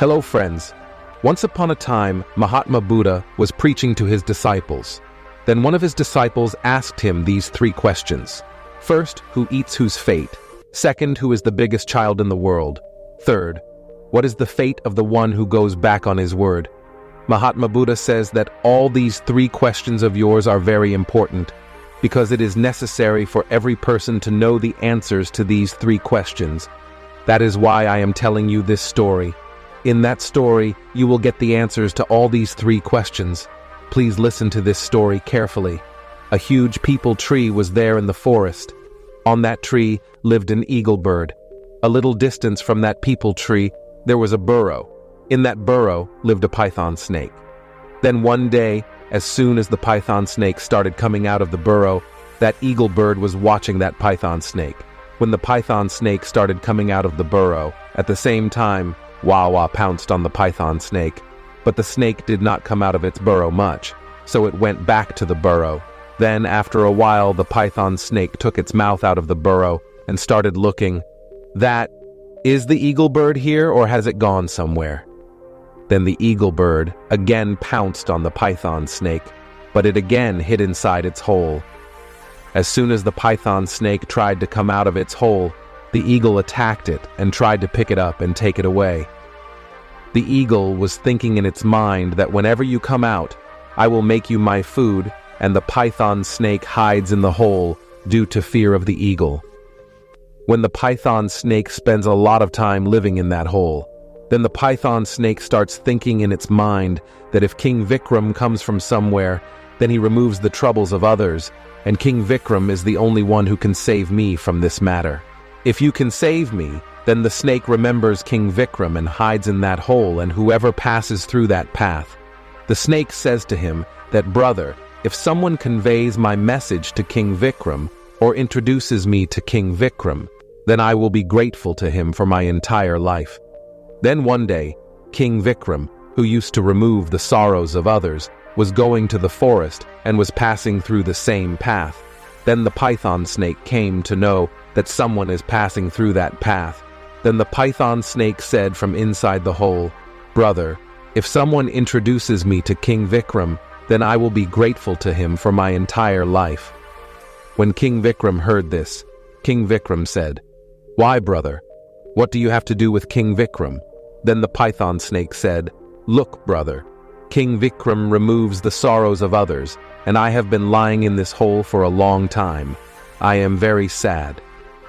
Hello friends. Once upon a time, Mahatma Buddha was preaching to his disciples. Then one of his disciples asked him these three questions. First, who eats whose fate? Second, who is the biggest child in the world? Third, what is the fate of the one who goes back on his word? Mahatma Buddha says that all these three questions of yours are very important because it is necessary for every person to know the answers to these three questions. That is why I am telling you this story. In that story, you will get the answers to all these three questions. Please listen to this story carefully. A huge peepal tree was there in the forest. On that tree lived an eagle bird. A little distance from that peepal tree, there was a burrow. In that burrow lived a python snake. Then one day, as soon as the python snake started coming out of the burrow, that eagle bird was watching that python snake. When the python snake started coming out of the burrow, at the same time, Wawa pounced on the python snake, but the snake did not come out of its burrow much, so it went back to the burrow. Then, after a while, the python snake took its mouth out of the burrow and started looking. Is the eagle bird here, or has it gone somewhere? Then the eagle bird again pounced on the python snake, but it again hid inside its hole. As soon as the python snake tried to come out of its hole, the eagle attacked it and tried to pick it up and take it away. The eagle was thinking in its mind that whenever you come out, I will make you my food, and the python snake hides in the hole due to fear of the eagle. When the python snake spends a lot of time living in that hole, then the python snake starts thinking in its mind that if King Vikram comes from somewhere, then he removes the troubles of others, and King Vikram is the only one who can save me from this matter. If you can save me, then the snake remembers King Vikram and hides in that hole, and whoever passes through that path. The snake says to him that, brother, if someone conveys my message to King Vikram or introduces me to King Vikram, then I will be grateful to him for my entire life. Then one day, King Vikram, who used to remove the sorrows of others, was going to the forest and was passing through the same path. Then the python snake came to know that someone is passing through that path. Then the python snake said from inside the hole, brother, if someone introduces me to King Vikram, then I will be grateful to him for my entire life. When King Vikram heard this, King Vikram said, why, brother? What do you have to do with King Vikram? Then the python snake said, look, brother, King Vikram removes the sorrows of others, and I have been lying in this hole for a long time. I am very sad.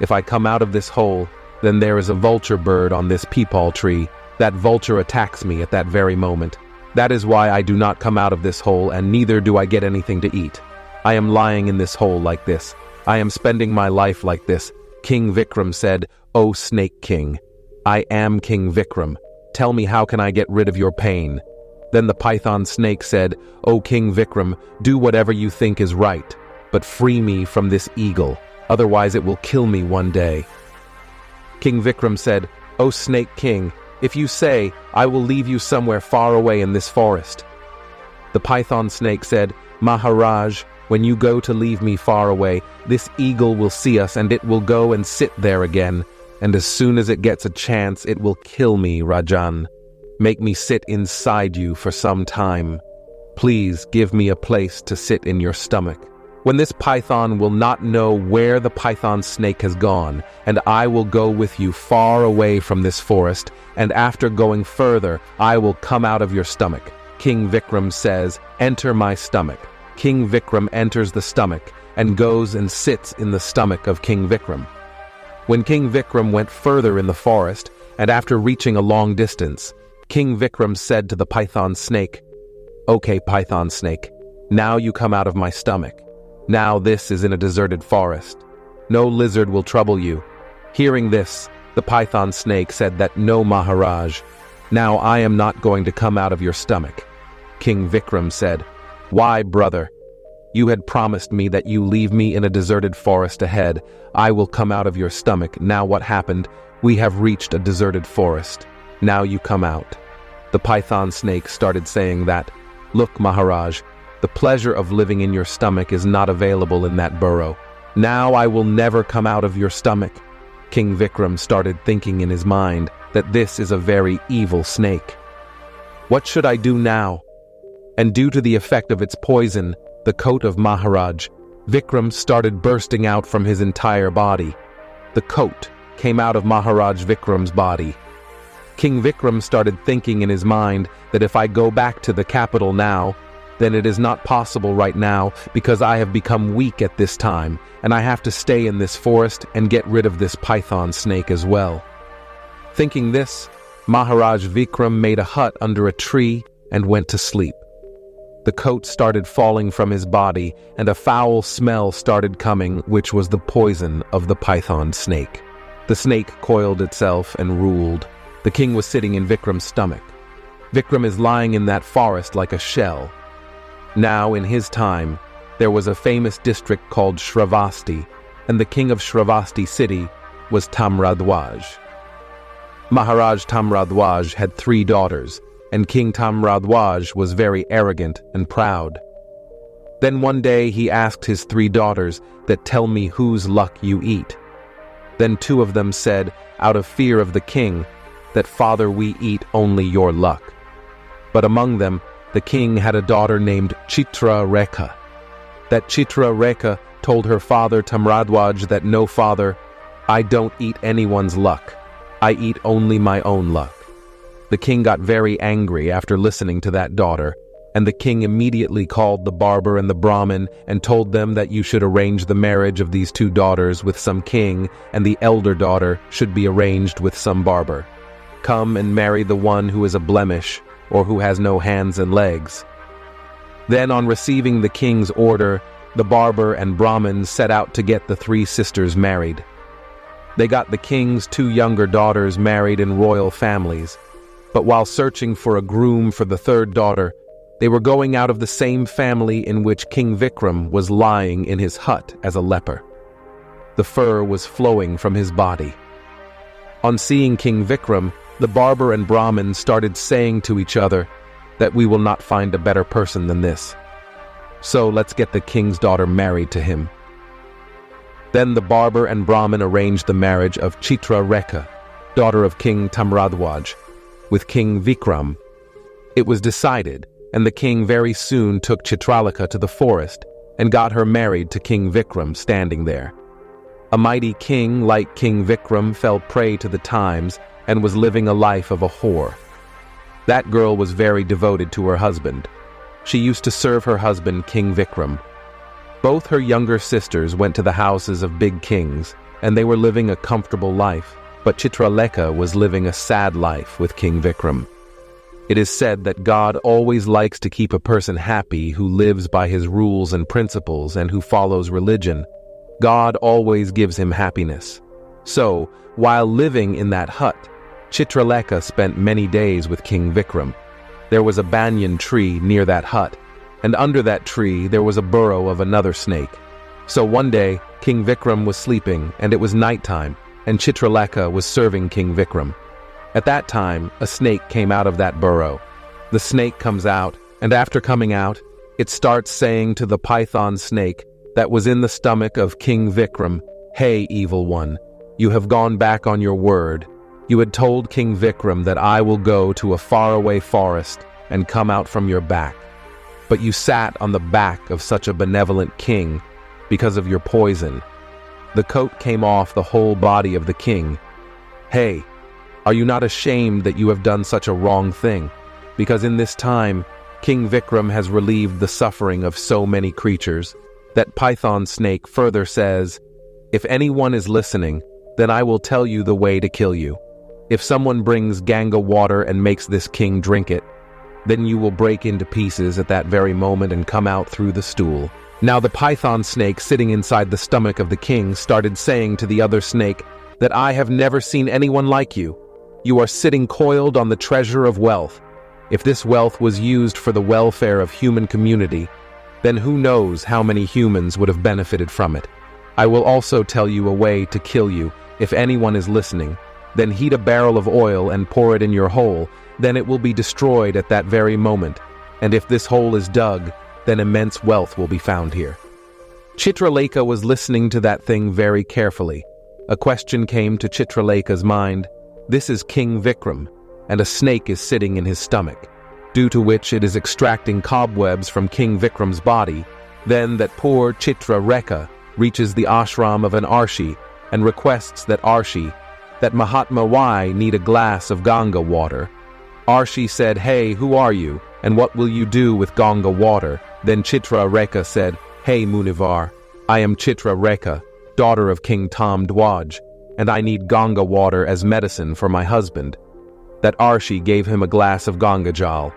If I come out of this hole, then there is a vulture bird on this peepal tree. That vulture attacks me at that very moment. That is why I do not come out of this hole, and neither do I get anything to eat. I am lying in this hole like this. I am spending my life like this. King Vikram said, O Snake King, I am King Vikram. Tell me, how can I get rid of your pain? Then the python snake said, O King Vikram, do whatever you think is right, but free me from this eagle, otherwise it will kill me one day. King Vikram said, O Snake King, if you say, I will leave you somewhere far away in this forest. The python snake said, Maharaj, when you go to leave me far away, this eagle will see us and it will go and sit there again, and as soon as it gets a chance, it will kill me, Rajan. Make me sit inside you for some time. Please give me a place to sit in your stomach. When this python will not know where the python snake has gone, and I will go with you far away from this forest, and after going further, I will come out of your stomach. King Vikram says, enter my stomach. King Vikram enters the stomach and goes and sits in the stomach of King Vikram. When King Vikram went further in the forest, and after reaching a long distance, King Vikram said to the python snake, okay, python snake, now you come out of my stomach. Now this is in a deserted forest. No lizard will trouble you. Hearing this, the python snake said that, no, Maharaj, now I am not going to come out of your stomach. King Vikram said, why, brother? You had promised me that you leave me in a deserted forest ahead. I will come out of your stomach. Now what happened? We have reached a deserted forest. Now you come out. The python snake started saying that, look, Maharaj, the pleasure of living in your stomach is not available in that burrow. Now I will never come out of your stomach. King Vikram started thinking in his mind that this is a very evil snake. What should I do now? And due to the effect of its poison, the coat of Maharaj, Vikram started bursting out from his entire body. The coat came out of Maharaj Vikram's body. King Vikram started thinking in his mind that if I go back to the capital now, then it is not possible right now because I have become weak at this time and I have to stay in this forest and get rid of this python snake as well. Thinking this, Maharaj Vikram made a hut under a tree and went to sleep. The coat started falling from his body and a foul smell started coming, which was the poison of the python snake. The snake coiled itself and ruled. The king was sitting in Vikram's stomach. Vikram is lying in that forest like a shell. Now, in his time, there was a famous district called Shravasti, and the king of Shravasti city was Tamradwaj. Maharaj Tamradwaj had 3 daughters, and King Tamradwaj was very arrogant and proud. Then one day he asked his 3 daughters that tell me whose luck you eat. Then 2 of them said, out of fear of the king, that father, we eat only your luck. But among them, the king had a daughter named Chitra Rekha. That Chitra Rekha told her father Tamradwaj that no father, I don't eat anyone's luck. I eat only my own luck. The king got very angry after listening to that daughter, and the king immediately called the barber and the Brahmin and told them that you should arrange the marriage of these 2 daughters with some king, and the elder daughter should be arranged with some barber. Come and marry the one who is a blemish, or who has no hands and legs. Then, on receiving the king's order, the barber and Brahmin set out to get the 3 sisters married. They got the king's 2 younger daughters married in royal families, but while searching for a groom for the 3rd daughter, they were going out of the same family in which King Vikram was lying in his hut as a leper. The fur was flowing from his body. On seeing King Vikram, the barber and Brahmin started saying to each other that we will not find a better person than this. So let's get the king's daughter married to him. Then the barber and Brahmin arranged the marriage of Chitra Rekha, daughter of King Tamradwaj, with King Vikram. It was decided, and the king very soon took Chitralika to the forest and got her married to King Vikram standing there. A mighty king like King Vikram fell prey to the times and was living a life of a whore. That girl was very devoted to her husband. She used to serve her husband, King Vikram. Both her younger sisters went to the houses of big kings, and they were living a comfortable life, but Chitraleka was living a sad life with King Vikram. It is said that God always likes to keep a person happy who lives by his rules and principles and who follows religion. God always gives him happiness. So, while living in that hut, Chitraleka spent many days with King Vikram. There was a banyan tree near that hut, and under that tree there was a burrow of another snake. So one day, King Vikram was sleeping, and it was nighttime, and Chitraleka was serving King Vikram. At that time, a snake came out of that burrow. The snake comes out, and after coming out, it starts saying to the python snake that was in the stomach of King Vikram, "Hey, evil one, you have gone back on your word. You had told King Vikram that I will go to a faraway forest and come out from your back. But you sat on the back of such a benevolent king because of your poison." The coat came off the whole body of the king. "Hey, are you not ashamed that you have done such a wrong thing? Because in this time, King Vikram has relieved the suffering of so many creatures." That python snake further says, "If anyone is listening, then I will tell you the way to kill you. If someone brings Ganga water and makes this king drink it, then you will break into pieces at that very moment and come out through the stool." Now the python snake sitting inside the stomach of the king started saying to the other snake that I have never seen anyone like you. You are sitting coiled on the treasure of wealth. If this wealth was used for the welfare of human community, then who knows how many humans would have benefited from it. I will also tell you a way to kill you. If anyone is listening, then heat a barrel of oil and pour it in your hole, then it will be destroyed at that very moment. And if this hole is dug, then immense wealth will be found here. Chitraleka was listening to that thing very carefully. a question came to Chitraleka's mind. This is King Vikram, and a snake is sitting in his stomach, due to which it is extracting cobwebs from King Vikram's body. Then that poor Chitrareka reaches the ashram of an Arshi and requests that Mahatma Y need a glass of Ganga water. Arshi said, "Hey, who are you, and what will you do with Ganga water?" Then Chitrareka said, "Hey Munivar, I am Chitrareka, daughter of King Tom Dwaj, and I need Ganga water as medicine for my husband." That Arshi gave him a glass of Ganga Jal.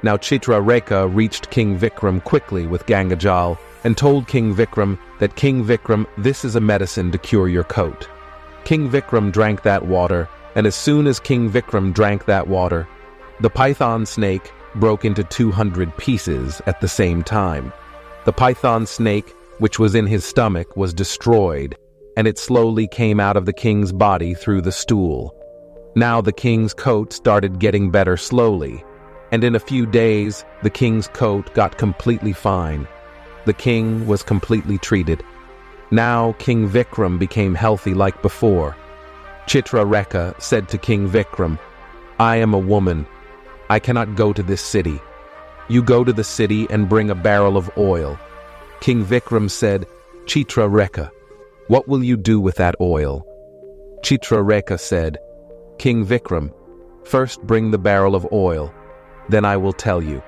Now Chitrareka reached King Vikram quickly with Ganga Jal and told King Vikram that, "King Vikram, this is a medicine to cure your coat." King Vikram drank that water, and as soon as King Vikram drank that water, the python snake broke into 200 pieces at the same time. The python snake, which was in his stomach, was destroyed, and it slowly came out of the king's body through the stool. Now the king's coat started getting better slowly, and in a few days the king's coat got completely fine. The king was completely treated. Now King Vikram became healthy like before. Chitrareka said to King Vikram, "I am a woman. I cannot go to this city. You go to the city and bring a barrel of oil." King Vikram said, "Chitrareka, what will you do with that oil?" Chitrareka said, "King Vikram, first bring the barrel of oil, then I will tell you."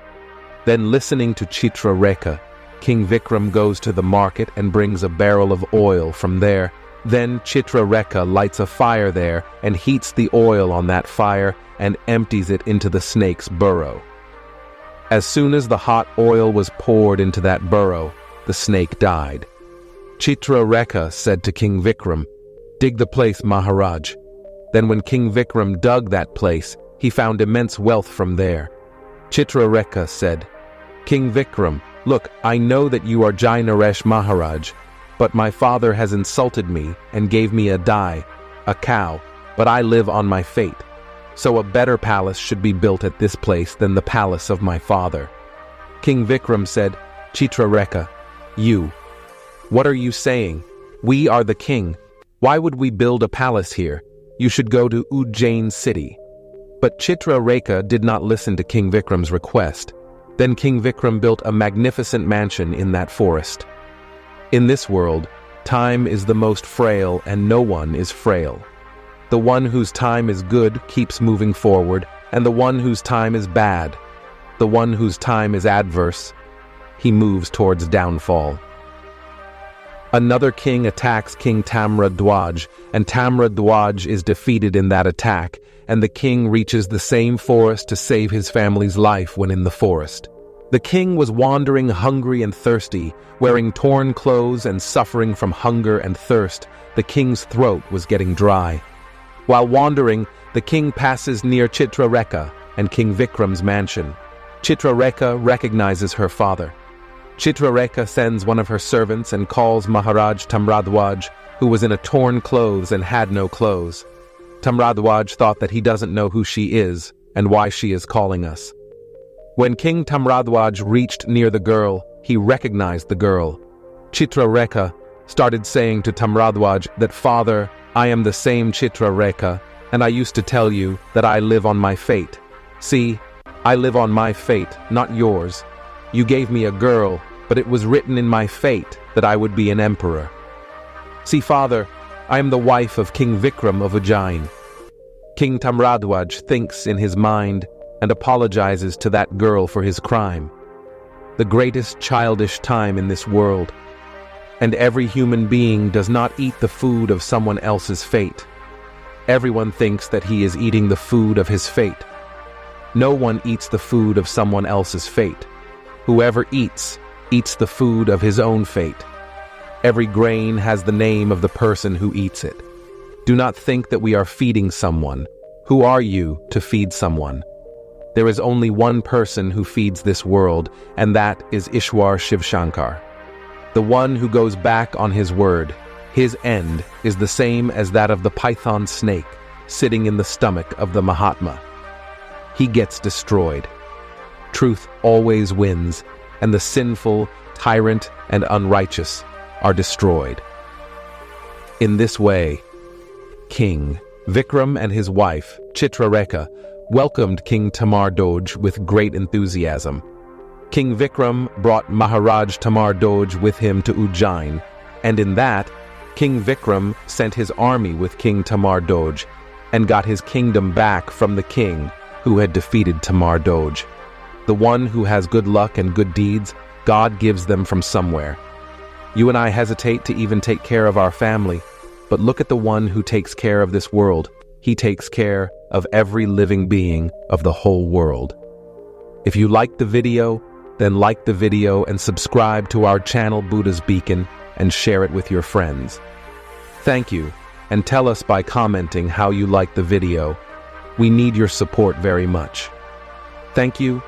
Then, listening to Chitrareka, King Vikram goes to the market and brings a barrel of oil from there. Then Chitrareka lights a fire there and heats the oil on that fire and empties it into the snake's burrow. As soon as the hot oil was poured into that burrow, the snake died. Chitrareka said to King Vikram, "Dig the place, Maharaj." Then when King Vikram dug that place, he found immense wealth from there. Chitrareka said, "King Vikram, look, I know that you are Jai Naresh Maharaj, but my father has insulted me and gave me a dai, a cow, but I live on my fate. So a better palace should be built at this place than the palace of my father." King Vikram said, "Chitrareka, what are you saying? We are the king. Why would we build a palace here? You should go to Ujjain city." But Chitrareka did not listen to King Vikram's request. Then King Vikram built a magnificent mansion in that forest. In this world, time is the most frail and no one is frail. The one whose time is good keeps moving forward, and the one whose time is bad, the one whose time is adverse, he moves towards downfall. Another king attacks King Tamradwaj, and Tamradwaj is defeated in that attack, and the king reaches the same forest to save his family's life when in the forest. The king was wandering hungry and thirsty, wearing torn clothes and suffering from hunger and thirst. The king's throat was getting dry. While wandering, the king passes near Chitrareka and King Vikram's mansion. Chitrareka recognizes her father. Chitrareka sends one of her servants and calls Maharaj Tamradwaj, who was in a torn clothes and had no clothes. Tamradwaj thought that he doesn't know who she is and why she is calling us. When King Tamradwaj reached near the girl, he recognized the girl. Chitrareka started saying to Tamradwaj that, "Father, I am the same Chitrareka, and I used to tell you that I live on my fate. See, I live on my fate, not yours. You gave me a girl, but it was written in my fate that I would be an emperor. See, father, I am the wife of King Vikram of Ujjain." King Tamradwaj thinks in his mind and apologizes to that girl for his crime. The greatest childish time in this world. And every human being does not eat the food of someone else's fate. Everyone thinks that he is eating the food of his fate. No one eats the food of someone else's fate. Whoever eats the food of his own fate. Every grain has the name of the person who eats it. Do not think that we are feeding someone. Who are you to feed someone? There is only one person who feeds this world, and that is Ishwar Shiv Shankar. The one who goes back on his word. His end is the same as that of the python snake sitting in the stomach of the Mahatma. He gets destroyed. Truth always wins, and the sinful, tyrant, and unrighteous are destroyed. In this way, king, Vikram and his wife, Chitrarekha, welcomed King Tamar Doj with great enthusiasm. King Vikram brought Maharaj Tamar Doj with him to Ujjain, and in that, King Vikram sent his army with King Tamar Doj and got his kingdom back from the king who had defeated Tamar Doj. The one who has good luck and good deeds, God gives them from somewhere. You and I hesitate to even take care of our family, but look at the one who takes care of this world. He takes care of every living being of the whole world. If you liked the video, then like the video and subscribe to our channel Buddha's Beacon and share it with your friends. Thank you, and tell us by commenting how you liked the video. We need your support very much. Thank you.